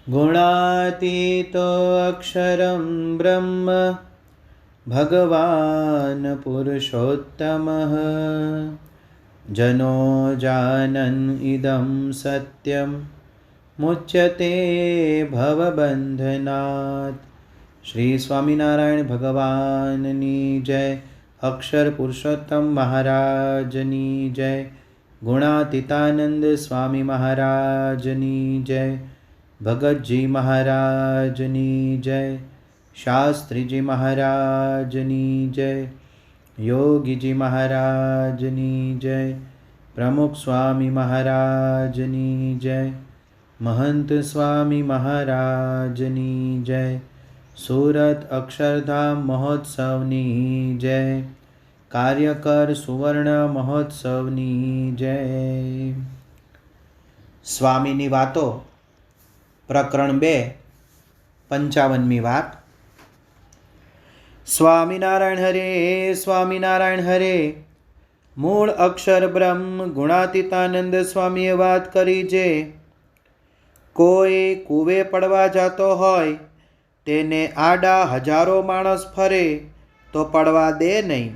गुणातीतो अक्षरं ब्रह्म भगवान् पुरुषोत्तमः जनो जानन् इदं सत्यं मुच्यते भवबन्धनात्। श्री स्वामिनारायण भगवाननी जय। अक्षर पुरुषोत्तम महाराजनी जय। गुणातीतानंद स्वामी महाराजनी जय। भगत जी महाराजनी जय। शास्त्री जी महाराजनी जय। योगी जी महाराजनी जय। प्रमुख स्वामी महाराजनी जय। महंत स्वामी महाराजनी जय। सूरत अक्षरधाम महोत्सवनी जय। कार्यकर सुवर्ण महोत्सवनी जय। स्वामीनी वातो प्रकरण 2 55મી વાત। स्वामीनारायण हरे स्वामीनारायण हरे। मूળ અક્ષર બ્રહ્મ ગુણાતીતાનંદ સ્વામીએ વાત કરી જે કોઈ કૂવે પડવા જતો હોય તેને આડા હજારો માણસ ફરે તો પડવા દે નહીં।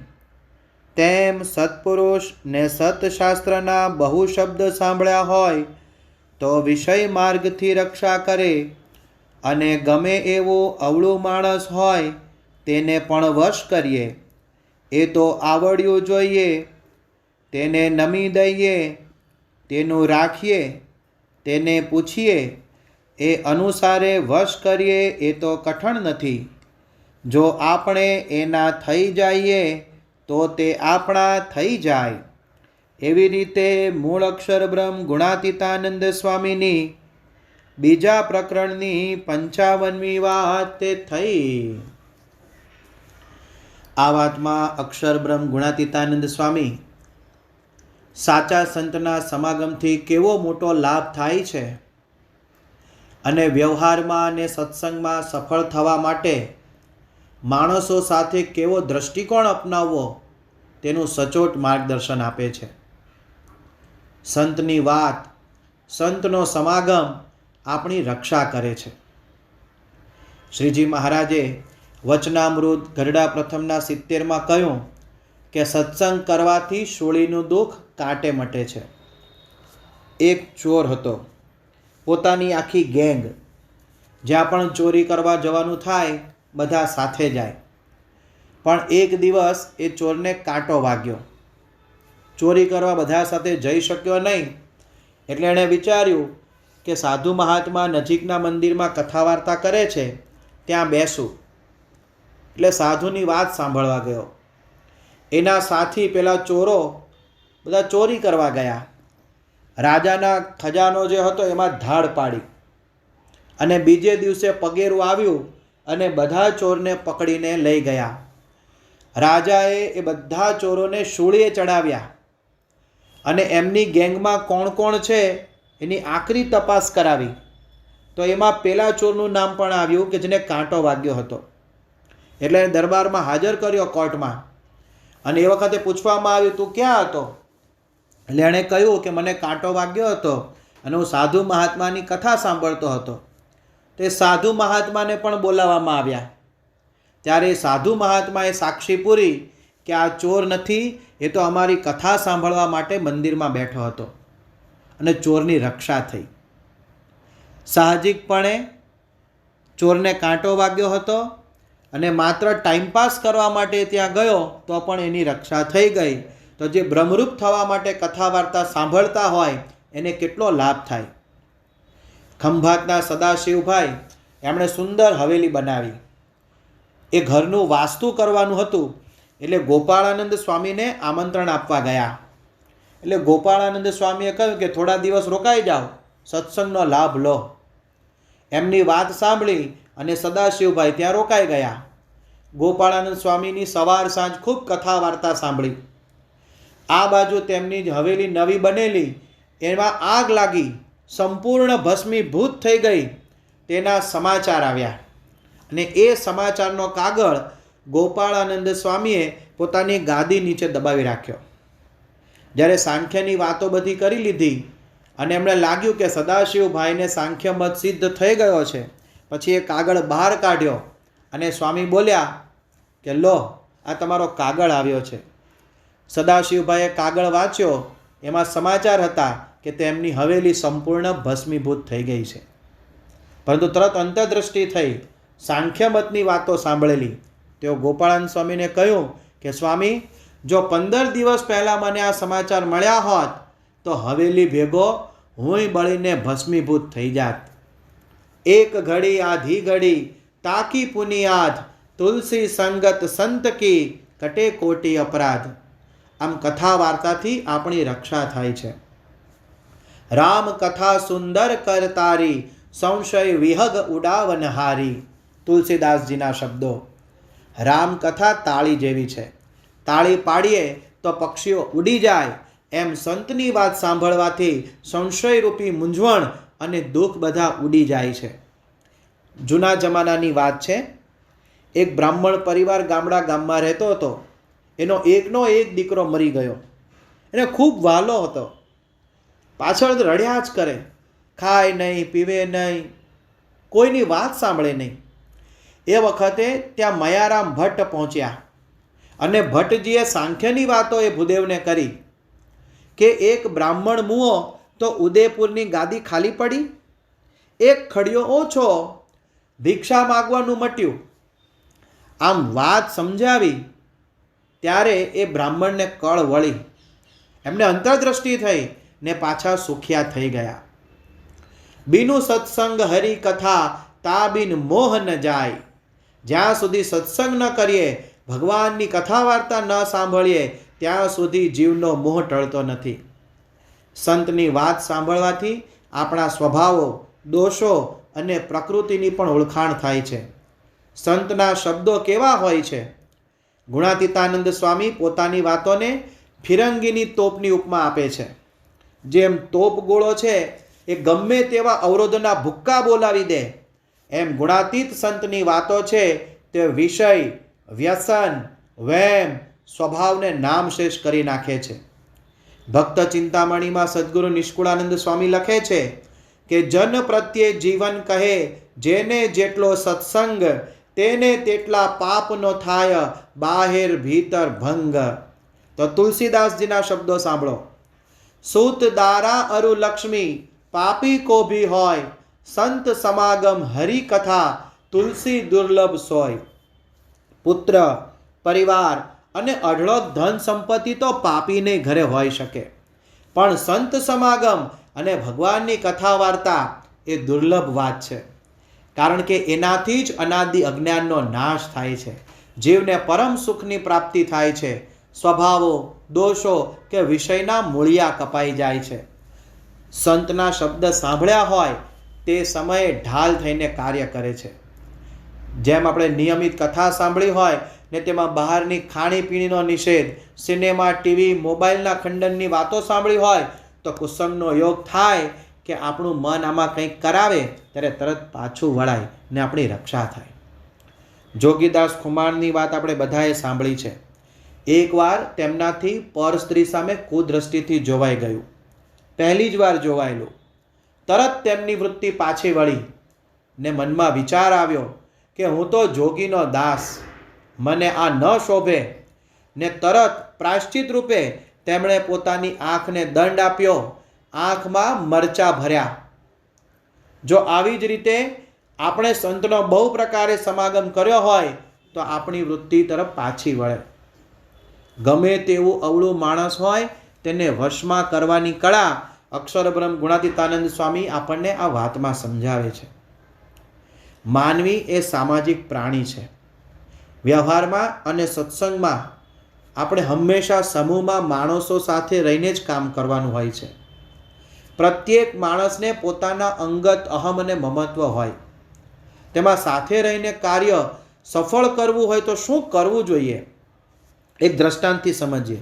તેમ સત્પુરુષ ને સત્શાસ્ત્રના બહુ શબ્દ સાંભળ્યા હોય તો વિષય માર્ગથી રક્ષા કરે અને ગમે એવો અવળું માણસ હોય તેને પણ વશ કરીએ। એ તો આવડ્યું જોઈએ, તેને નમી દઈએ, તેનું રાખીએ, તેને પૂછીએ, એ અનુસારે વશ કરીએ એ તો કઠણ નથી। જો આપણે એના થઈ જઈએ તો તે આપણા થઈ જાય। એવી રીતે મૂળ અક્ષર બ્રહ્મ ગુણાતીતાનંદ સ્વામીની બીજા પ્રકરણની 55મી વાત તે થઈ। આ વાતમાં અક્ષર બ્રહ્મ ગુણાતીતાનંદ સ્વામી સાચા સંતના સમાગમથી કેવો મોટો લાભ થાય છે અને વ્યવહારમાં અને સત્સંગમાં સફળ થવા માટે માણસો સાથે કેવો દ્રષ્ટિકોણ અપનાવવો તેનું સચોટ માર્ગદર્શન આપે છે। સંતની વાત, સંતનો સમાગમ આપણી રક્ષા કરે છે। શ્રીજી મહારાજે વચનામૃત ગરડા પ્રથમના 70માં કહ્યું કે સત્સંગ કરવાથી શોળીનું દુઃખ કાંટે મટે છે। એક ચોર હતો, પોતાની આખી ગેંગ, જ્યાં પણ ચોરી કરવા જવાનું થાય બધા સાથે જાય। પણ એક દિવસ એ ચોરને કાંટો વાગ્યો, ચોરી કરવા બધા સાથે જઈ શક્યો નહીં। એટલે એણે વિચાર્યું કે સાધુ મહાત્મા નજીકના મંદિરમાં કથા વાર્તા કરે છે ત્યાં બેસું। એટલે સાધુની વાત સાંભળવા ગયો। એના સાથી પેલા ચોરો બધા ચોરી કરવા ગયા। રાજાના ખજાનો જે હતો એમાં ધાડ પાડી અને બીજે દિવસે પગેરું આવ્યું અને બધા ચોરને પકડીને લઈ ગયા। રાજાએ એ બધા ચોરોને શૂળીએ ચડાવ્યા અને એમની ગેંગમાં કોણ કોણ છે એની આકરી તપાસ કરાવી તો એમાં પેલા ચોરનું નામ પણ આવ્યું કે જેને કાંટો વાગ્યો હતો। એટલે દરબારમાં હાજર કર્યો કોર્ટમાં અને એ વખતે પૂછવામાં આવ્યું તું ક્યાં હતો? એટલે એણે કહ્યું કે મને કાંટો વાગ્યો હતો અને હું સાધુ મહાત્માની કથા સાંભળતો હતો। તે સાધુ મહાત્માને પણ બોલાવવામાં આવ્યા। ત્યારે સાધુ મહાત્માએ સાક્ષી પૂરી કે આ ચોર નથી, એ તો અમારી કથા સાંભળવા માટે મંદિરમાં બેઠો હતો અને ચોરની રક્ષા થઈ। સાહજિકપણે ચોરને કાંટો વાગ્યો હતો અને માત્ર ટાઈમપાસ કરવા માટે ત્યાં ગયો તો પણ એની રક્ષા થઈ ગઈ। તો જે બ્રહ્મરૂપ થવા માટે કથા વાર્તા સાંભળતા હોય એને કેટલો લાભ થાય। ખંભાતના સદાશિવભાઈ એમણે સુંદર હવેલી બનાવી। એ ઘરનું વાસ્તુ કરવાનું હતું એટલે ગોપાળાનંદ સ્વામીને આમંત્રણ આપવા ગયા। એટલે ગોપાળાનંદ સ્વામીએ કહ્યું કે થોડા દિવસ રોકાઈ જાઓ, સત્સંગનો લાભ લો। એમની વાત સાંભળી અને સદાશિવભાઈ ત્યાં રોકાઈ ગયા। ગોપાળાનંદ સ્વામીની સવાર સાંજ ખૂબ કથા વાર્તા સાંભળી। આ બાજુ તેમની હવેલી નવી બનેલી એમાં આગ લાગી, સંપૂર્ણ ભસ્મીભૂત થઈ ગઈ તેના સમાચાર આવ્યા અને એ સમાચારનો કાગળ ગોપાળાનંદ સ્વામીએ પોતાની ગાદી નીચે દબાવી રાખ્યો। જ્યારે સાંખ્યની વાતો બધી કરી લીધી અને એમને લાગ્યું કે સદાશિવભાઈને સાંખ્ય મત સિદ્ધ થઈ ગયો છે. પછી એ કાગળ બહાર કાઢ્યો અને સ્વામી બોલ્યા કે લો, આ તમારો કાગળ આવ્યો છે. સદાશિવભાઈએ કાગળ વાંચ્યો. એમાં સમાચાર હતા કે તેમની હવેલી સંપૂર્ણ ભસ્મીભૂત થઈ ગઈ છે. પરંતુ તરત અંતર્દ્રષ્ટિ થઈ, સાંખ્ય મતની વાતો સાંભળેલી. તેઓ ગોપાળાનંદ સ્વામીને કહ્યું કે સ્વામી, જો 15 દિવસ પહેલાં મને આ સમાચાર મળ્યા હોત તો હવેલી ભેગો હુંય બળીને ભસ્મીભૂત થઈ જાત. એક ઘડી આધી ઘડી તાકી પુનિયાદ, તુલસી સંગત સંત કી કટે કોટી અપરાધ. આમ કથા વાર્તાથી આપણી રક્ષા થાય છે. રામ કથા સુંદર કર તારી, સંશય વિહગ ઉડાવનહારી. તુલસીદાસજીના શબ્દો. રામકથા તાળી જેવી છે. તાળી પાડીએ તો પક્ષીઓ ઉડી જાય, એમ સંતની વાત સાંભળવાથી સંશયરૂપી મૂંઝવણ અને દુઃખ બધા ઉડી જાય છે. જૂના જમાનાની વાત છે. એક બ્રાહ્મણ પરિવાર ગામમાં રહેતો હતો. એનો એકનો એક દીકરો મરી ગયો. એને ખૂબ વહાલો હતો. પાછળ રડ્યા જ કરે, ખાય નહીં, પીવે નહીં, કોઈની વાત સાંભળે નહીં. એ વખતે ત્યાં મયારામ ભટ્ટ પહોંચ્યા અને ભટ્ટજીએ સાંખ્યની વાતો એ ભૂદેવને કરી કે એક બ્રાહ્મણ મુઓ તો ઉદયપુરની ગાદી ખાલી પડી, એક ખડિયો ઓછો, ભિક્ષા માગવાનું મટ્યું. આમ વાત સમજાવી ત્યારે એ બ્રાહ્મણને કળ વળી. એમને અંતર્દ્રષ્ટિ થઈ ને પાછા સુખિયા થઈ ગયા. બીનું સત્સંગ હરિ કથા તા બિન મોહ ન જાય. જ્યાં સુધી સત્સંગ ન કરીએ, ભગવાનની કથા વાર્તા ન સાંભળીએ, ત્યાં સુધી જીવનો મોહ ટળતો નથી. સંતની વાત સાંભળવાથી આપણા સ્વભાવો, દોષો અને પ્રકૃતિની પણ ઓળખાણ થાય છે. સંતના શબ્દો કેવા હોય છે? ગુણાતીતાનંદ સ્વામી પોતાની વાતોને ફિરંગીની તોપની ઉપમા આપે છે. જેમ તોપ ગોળો છે એ ગમે તેવા અવરોધના ભુક્કા બોલાવી દે, એમ ગુણાતીત સંતની વાતો છે તે વિષય, વ્યસન, વેમ, સ્વભાવને નામશેષ કરી નાખે છે. ભક્ત ચિંતામણીમાં સદ્ગુરુ નિષ્કુળાનંદ સ્વામી લખે છે કે જન પ્રત્યે જીવન કહે, જેને જેટલો સત્સંગ, તેને તેટલા પાપનો થાય બાહેર ભીતર ભંગ. તો તુલસીદાસજીના શબ્દો સાંભળો. સૂત દારા અરુ લક્ષ્મી, પાપી કો ભી હોય, સંત સમાગમ હરિ કથા તુલસી દુર્લભ સોય. પુત્ર, પરિવાર અને અઢળક ધન સંપત્તિ તો પાપીને ઘરે હોઈ શકે, પણ સંત સમાગમ અને ભગવાનની કથા વાર્તા એ દુર્લભ વાત છે. કારણ કે એનાથી જ અનાદિ અજ્ઞાનનો નાશ થાય છે, જીવને પરમ સુખની પ્રાપ્તિ થાય છે, સ્વભાવો, દોષો કે વિષયના મૂળિયા કપાઈ જાય છે. સંતના શબ્દ સાંભળ્યા હોય તે સમયે ઢાલ થઈને કાર્ય કરે છે. જેમ આપણે નિયમિત કથા સાંભળી હોય ને તેમાં બહારની ખાણીપીણીનો નિષેધ, સિનેમા, ટીવી, મોબાઈલના ખંડનની વાતો સાંભળી હોય તો કુસંગનો યોગ થાય કે આપણું મન આમાં કંઈક કરાવે ત્યારે તરત પાછું વળાય ને આપણી રક્ષા થાય. જોગીદાસ ખુમાણની વાત આપણે બધાએ સાંભળી છે. એકવાર તેમનાથી પર સ્ત્રી સામે કુદ્રષ્ટિથી જોવાઈ ગયું. પહેલી જ વાર જોવાયેલું. તરત તેમની વૃત્તિ પાછી વળી ને મનમાં વિચાર આવ્યો કે હું તો જોગીનો દાસ, મને આ ન શોભે. ને તરત પ્રાયશ્ચિત રૂપે તેમણે પોતાની આંખને દંડ આપ્યો, આંખમાં મરચા ભર્યા. જો આવી જ રીતે આપણે સંતનો બહુ પ્રકારે સમાગમ કર્યો હોય તો આપણી વૃત્તિ તરફ પાછી વળે. ગમે તેવું અવળું માણસ હોય તેને વશમાં કરવાની કળા અક્ષરબ્રહ્મ ગુણાતીતાનંદ સ્વામી આપણને આ વાતમાં સમજાવે છે. માનવી એ સામાજિક પ્રાણી છે. વ્યવહારમાં અને સત્સંગમાં આપણે હંમેશા સમૂહમાં માણસો સાથે રહીને જ કામ કરવાનું હોય છે. પ્રત્યેક માણસને પોતાના અંગત અહમ અને મમત્વ હોય. તેમાં સાથે રહીને કાર્ય સફળ કરવું હોય તો શું કરવું જોઈએ? એક દ્રષ્ટાંતથી સમજીએ.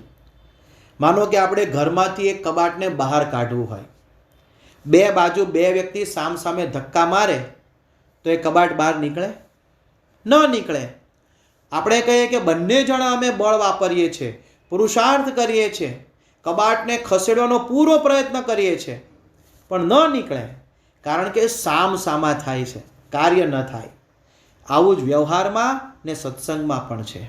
માનો કે આપણે ઘરમાંથી એક કબાટને બહાર કાઢવું હોય. બે બાજુ બે વ્યક્તિ સામસામે ધક્કા મારે તો એ કબાટ બહાર નીકળે? ન નીકળે. આપણે કહીએ કે બંને જણા અમે બળ વાપરીએ છીએ, પુરુષાર્થ કરીએ છીએ, કબાટને ખસેડવાનો પૂરો પ્રયત્ન કરીએ છીએ, પણ ન નીકળે, કારણ કે સામ સામા થાય છે, કાર્ય ન થાય. આવું જ વ્યવહારમાં ને સત્સંગમાં પણ છે.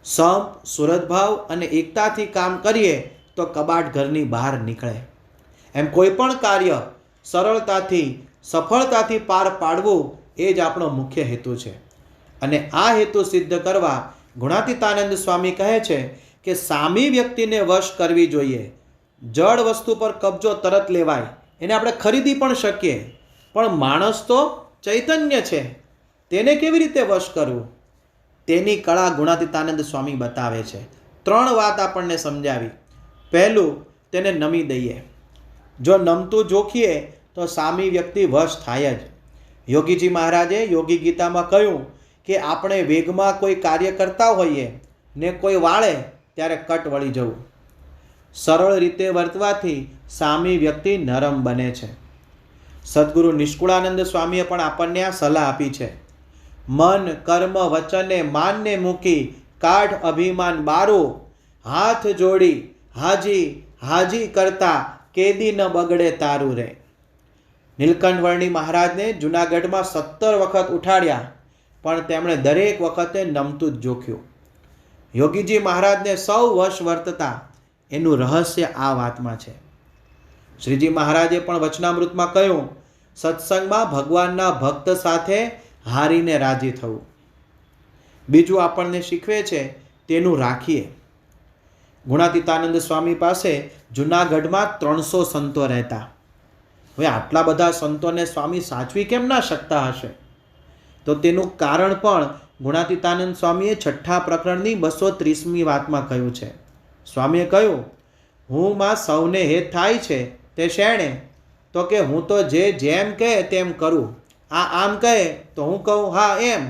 સંપ, સુરતભાવ અને એકતાથી કામ કરીએ તો કબાટ ઘરની બહાર નીકળે. એમ કોઈ પણ કાર્ય સરળતાથી, સફળતાથી પાર પાડવું એ જ આપણો મુખ્ય હેતુ છે. અને આ હેતુ સિદ્ધ કરવા ગુણાતીતાનંદ સ્વામી કહે છે કે સામી વ્યક્તિને વશ કરવી જોઈએ. જડ વસ્તુ પર કબજો તરત લેવાય, એને આપણે ખરીદી પણ શકીએ, પણ માણસ તો ચૈતન્ય છે, તેને કેવી રીતે વશ કરવું? તેની કળા ગુણાતીતાનંદ સ્વામી બતાવે છે. 3 વાત આપણને સમજાવી. પહેલું, તેને નમી દઈએ. જો નમતું જોખીએ તો સામી વ્યક્તિ વશ થાય જ. યોગીજી મહારાજે યોગી ગીતામાં કહ્યું કે આપણે વેગમાં કોઈ કાર્ય કરતા હોઈએ ને કોઈ વાળે ત્યારે કટ વળી જવું. સરળ રીતે વર્તવાથી સામી વ્યક્તિ નરમ બને છે. સદગુરુ નિષ્કુળાનંદ સ્વામીએ પણ આપણને આ સલાહ આપી છે. મન, કર્મ, વચને માનને મૂકી કાઢ અભિમાન બારો, હાથ જોડી હાજી હાજી કરતા કેદી ન બગડે તારું રે. નીલકંઠ વર્ણી મહારાજને જૂનાગઢમાં 17 વખત ઉઠાડ્યા, પણ તેમણે દરેક વખતે નમતું જ જોખ્યું. યોગીજી મહારાજને સૌ વશ વર્તતા. એનું રહસ્ય આ વાતમાં છે. શ્રીજી મહારાજે પણ વચનામૃતમાં કહ્યું, સત્સંગમાં ભગવાનના ભક્ત સાથે હારીને રાજી થવું. બીજું આપણને શીખવે છે તેનું રાખીએ. ગુણાતીતાનંદ સ્વામી પાસે જૂનાગઢમાં 300 સંતો રહેતા. હવે આટલા બધા સંતોને સ્વામી સાચવી કેમ ના શકતા હશે? તો તેનું કારણ પણ ગુણાતીતાનંદ સ્વામીએ 6થા પ્રકરણની 230મી વાતમાં કહ્યું છે. સ્વામીએ કહ્યું, હું માં સૌને હેત થાય છે તે શેણે? તો કે હું તો જેમ કહે તેમ કરું. આ આમ કહે તો હું કહું હા એમ,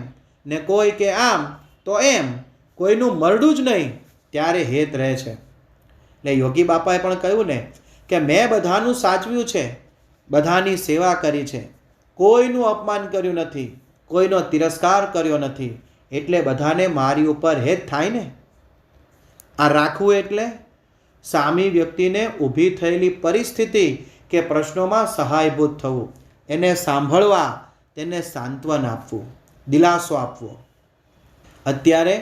ને કોઈ કે આમ તો એમ. કોઈનું મરડું જ નહીં, ત્યારે હેત રહે છે. એટલે યોગી બાપાએ પણ કહ્યું ને કે મેં બધાનું સાચવ્યું છે, બધાની સેવા કરી છે, કોઈનું અપમાન કર્યું નથી, કોઈનો તિરસ્કાર કર્યો નથી, એટલે બધાને મારી ઉપર હેત થાય ને. આ રાખવું એટલે સામી વ્યક્તિને ઊભી થયેલી પરિસ્થિતિ કે પ્રશ્નોમાં સહાયભૂત થવું, એને સાંભળવા, તેને સાંત્વન આપવું, દિલાસો આપવો. અત્યારે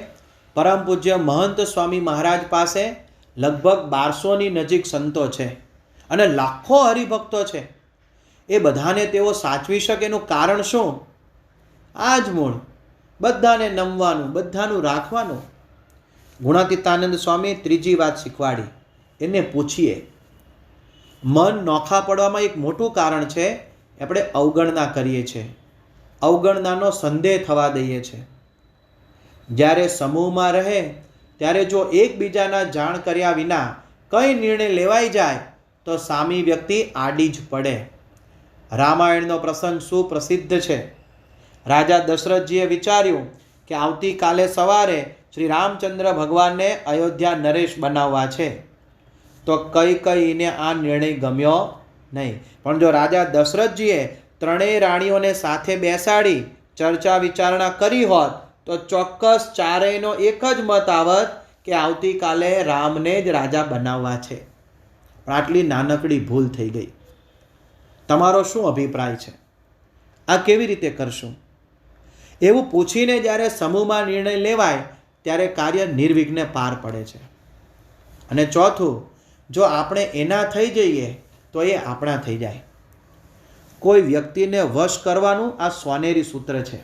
પરમ પૂજ્ય મહંત સ્વામી મહારાજ પાસે લગભગ 1200ની નજીક સંતો છે અને લાખો હરિભક્તો છે. એ બધાને તેઓ સાચવી શકે એનું કારણ શું? આ જ મૂળ, બધાને નમવાનું, બધાનું રાખવાનું. ગુણાતીતાનંદ સ્વામી ત્રીજી વાત શીખવાડી. એને પૂછીએ. મન નોખા પડવામાં એક મોટું કારણ છે, આપણે અવગણના કરીએ છીએ, અવગણનાનો સંદેહ થવા દઈએ છીએ. જ્યારે સમૂહમાં રહે ત્યારે જો એકબીજાના જાણ કર્યા વિના કંઈ નિર્ણય લેવાઈ જાય તો સામી વ્યક્તિ આડી જ પડે. રામાયણનો પ્રસંગ સુપ્રસિદ્ધ છે. રાજા દશરથજીએ વિચાર્યું કે આવતીકાલે સવારે શ્રી રામચંદ્ર ભગવાનને અયોધ્યા નરેશ બનાવવા છે. તો કઈને આ નિર્ણય ગમ્યો નહીં. પણ જો રાજા દશરથજીએ 3 રાણીઓને સાથે બેસાડી ચર્ચા વિચારણા કરી હોત તો ચોક્કસ ચારેયનો એક જ મત આવત કે આવતીકાલે રામને જ રાજા બનાવવા છે. પણ આટલી નાનકડી ભૂલ થઈ ગઈ. તમારો શું અભિપ્રાય છે? આ કેવી રીતે કરશું? એવું પૂછીને જ્યારે સમૂહમાં નિર્ણય લેવાય ત્યારે કાર્ય નિર્વિઘ્ને પાર પડે છે. અને ચોથું, જો આપણે એના થઈ જઈએ તો એ આપણા થઈ જાય. કોઈ વ્યક્તિને વશ કરવાનું આ સોનેરી સૂત્ર છે.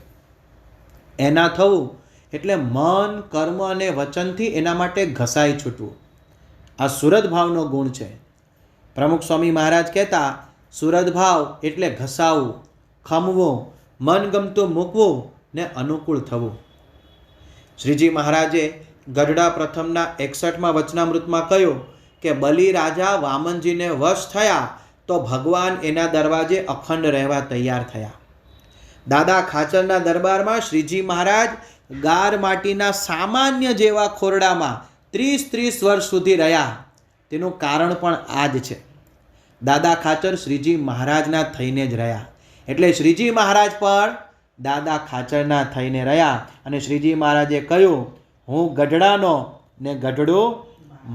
એના થવું એટલે મન, કર્મ અને વચનથી એના માટે ઘસાઈ છૂટવું. આ સુરત ભાવનો ગુણ છે. પ્રમુખ સ્વામી મહારાજ કહેતા, સુરત ભાવ એટલે ઘસાવું, ખમવું, મનગમતું મૂકવું ને અનુકૂળ થવું. શ્રીજી મહારાજે ગઢડા પ્રથમના 61માં વચનામૃતમાં કહ્યું કે બલિ રાજા વામનજીને વશ થયા તો ભગવાન એના દરવાજે અખંડ રહેવા તૈયાર થયા. દાદા ખાચરના દરબારમાં શ્રીજી મહારાજ ગાર માટીના સામાન્ય જેવા ખોરડામાં 30 વર્ષ સુધી રહ્યા. તેનું કારણ પણ આ જ છે. દાદા ખાચર શ્રીજી મહારાજના થઈને જ રહ્યા, એટલે શ્રીજી મહારાજ પણ દાદા ખાચરના થઈને રહ્યા. અને શ્રીજી મહારાજે કહ્યું, હું ગઢડાનો ને ગઢડું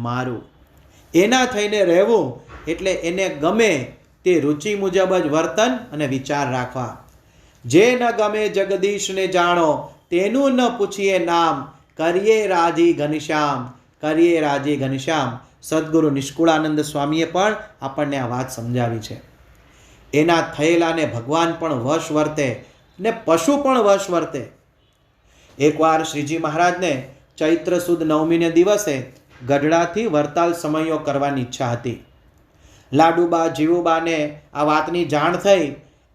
મારું. એના થઈને રહેવું એટલે એને ગમે તે રુચિ મુજબ જ વર્તન અને વિચાર રાખવા. જે ન ગમે જગદીશને જાણો, તેનું ન પૂછીએ નામ, કરીએ રાજી ઘનશ્યામ, કરીએ રાજી ઘનશ્યામ. સદગુરુ નિષ્કુળાનંદ સ્વામીએ પણ આપણને આ વાત સમજાવી છે. એના થયેલાને ભગવાન પણ વશ વર્તે ને પશુ પણ વશ વર્તે. એકવાર શ્રીજી મહારાજને ચૈત્ર સુદ નવમીને દિવસે ગઢડાથી વરતાલ સમયો કરવાની ઈચ્છા હતી. લાડુબા જીવુબાને આ વાતની જાણ થઈ.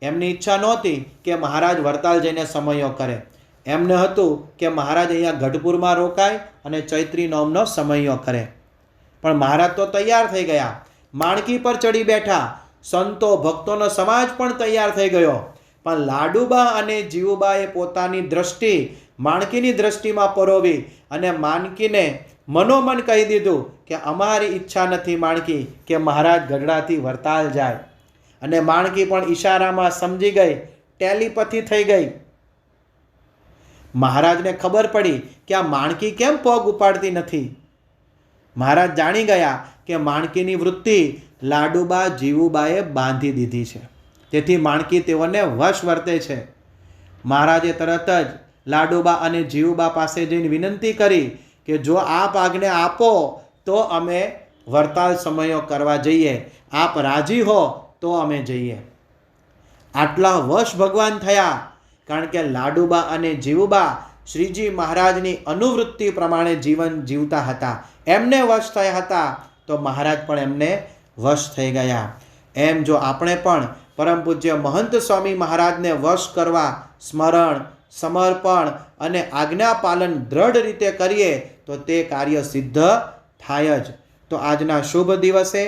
એમની ઈચ્છા નહોતી કે મહારાજ વરતાલ જઈને સમયો કરે. એમને હતું કે મહારાજ અહીંયા ગઢપુરમાં રોકાય અને ચૈત્રી નોમનો સમયો કરે. પણ મહારાજ તો તૈયાર થઈ ગયા, માણકી પર ચડી બેઠા. સંતો ભક્તોનો સમાજ પણ તૈયાર થઈ ગયો. પણ લાડુબા અને જીવુબાએ પોતાની દ્રષ્ટિ માણકીની દ્રષ્ટિમાં પરોવી અને માણકીને મનોમન કહી દીધું કે અમારી ઈચ્છા નથી માણકી કે મહારાજ ગઢડાથી વરતાલ જાય. અને માણકી પણ ઈશારામાં સમજી ગઈ, ટેલિપથી થઈ ગઈ. મહારાજને ખબર પડી કે આ માણકી કેમ પગ ઉપાડતી નથી. મહારાજ જાણી ગયા કે માણકીની વૃત્તિ લાડુબા જીવુબાએ બાંધી દીધી છે, તેથી માણકી તેઓને વશ વર્તે છે. મહારાજે તરત જ લાડુબા અને જીવુબા પાસે જઈને વિનંતી કરી કે જો આપ આજ્ઞા આપો તો અમે વરતાલ સમયો કરવા જઈએ, આપ રાજી હો તો અમે જઈએ. આટલા વશ ભગવાન થયા, કારણ કે લાડુબા અને જીવુબા શ્રીજી મહારાજની અનુવૃત્તિ પ્રમાણે જીવન જીવતા હતા. એમને વશ થયા હતા તો મહારાજ પણ એમને વશ થઈ ગયા. એમ જો આપણે પણ પરમ પૂજ્ય મહંત સ્વામી મહારાજને વશ કરવા સ્મરણ, સમર્પણ અને આજ્ઞા પાલન દ્રઢ રીતે કરીએ તો તે કાર્ય સિદ્ધ થાય જ. તો આજના શુભ દિવસે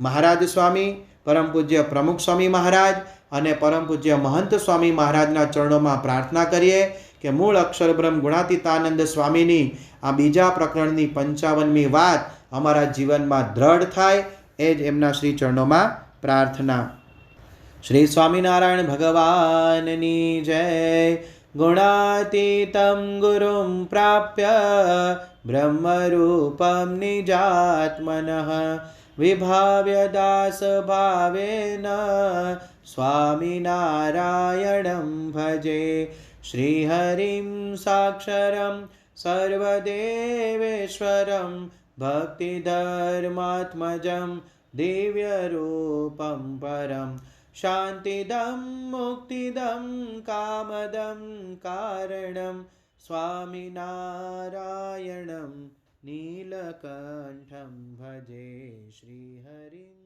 મહારાજ સ્વામી, પરમ પૂજ્ય પ્રમુખ સ્વામી મહારાજ અને પરમ પૂજ્ય મહંત સ્વામી મહારાજના ચરણોમાં પ્રાર્થના કરીએ કે મૂળ અક્ષર બ્રહ્મ ગુણાતીતાનંદ સ્વામીની આ બીજા પ્રકરણની 55મી વાત અમારા જીવનમાં દ્રઢ થાય, એ જ એમના શ્રી ચરણોમાં પ્રાર્થના. શ્રી સ્વામિનારાયણ ભગવાનની જય. ગુણાતીતમ ગુરુમ પ્રાપ્ય બ્રહ્મરૂપમ નિજાત્મનઃ વિભાવ્ય દાસ ભાવેન સ્વામિનારાયણં ભજે. શ્રીહરિમ સાક્ષરમ સર્વદેવેશ્વરમ ભક્તિધર્માત્મજં દિવ્યરૂપમ પરમ શાંતિદમ મુક્તિદમ કામદમ કારણમ સ્વામિનારાયણં નીલકંઠં ભજે. શ્રીહરિમ.